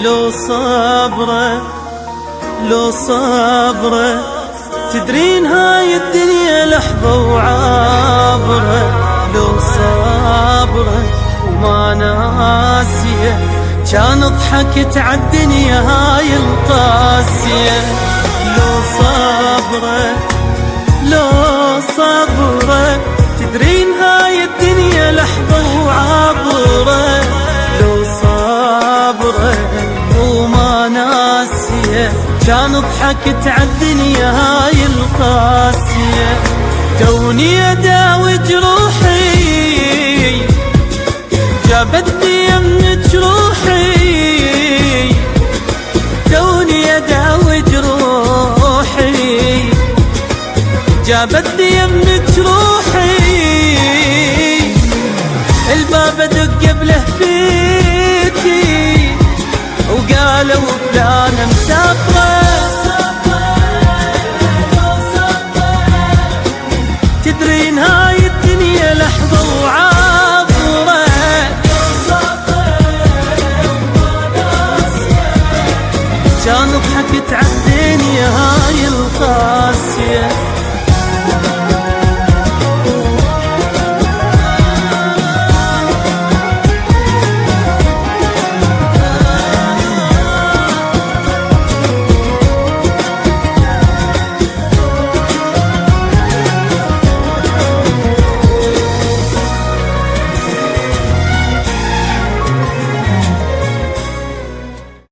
لو صبره لو صبره تدرين هاي الدنيا لحظة وعابرة. لو صبره وما ناسيه كان ضحكت عالدنيا هاي القاسية. لو صبره لو صبره تدرين هاي الدنيا لحظة وعابرة. لو صبره وما ناسيه كان ضحكت عالدنيا هاي القاسية. توني اداوي جروحي جابتني يمك روحي. توني اداوي جروحي جابتني